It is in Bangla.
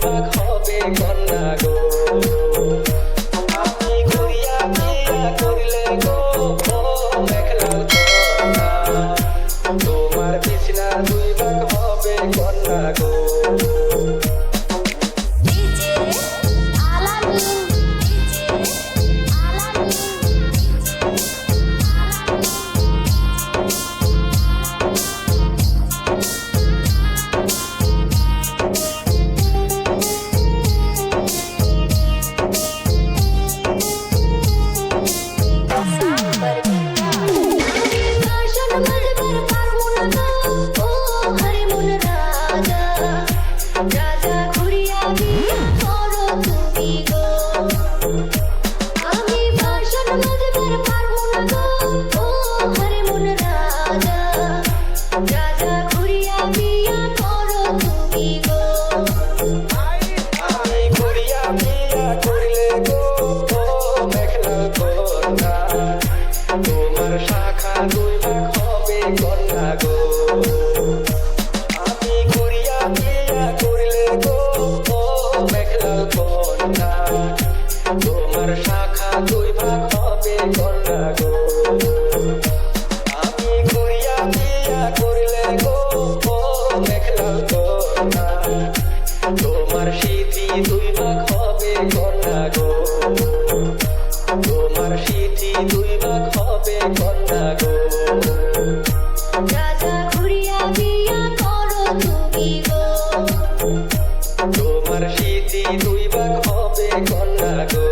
ভাগ হবে কন্যা গো। আমি ঘুরিয়া বিয়া করিলে গো মেঘলাল কন্যা, তোমার বিছনা দুই ভাগ হবে কন্যা গো। তোমার শাখা দুই ভাগ হবে কন্যা গো। আমি ঘুরিয়া বিয়া করিলে গো মেঘলাল কন্যা, তোমার শাখা দুই ভাগ হবে কন্যা গো। আমি ঘুরিয়া বিয়া করিলে গো মেঘলাল কন্যা, তোমার সিঁথি দুই ভাগ হবে কন্যা গো। তোমার সিঁথি দুই ভাগ হবে কন্যা গো। রাজা ঘুরিয়া বিয়া করো তুমি গো, তোমার সিঁথি দুই ভাগ হবে কন্যা গো।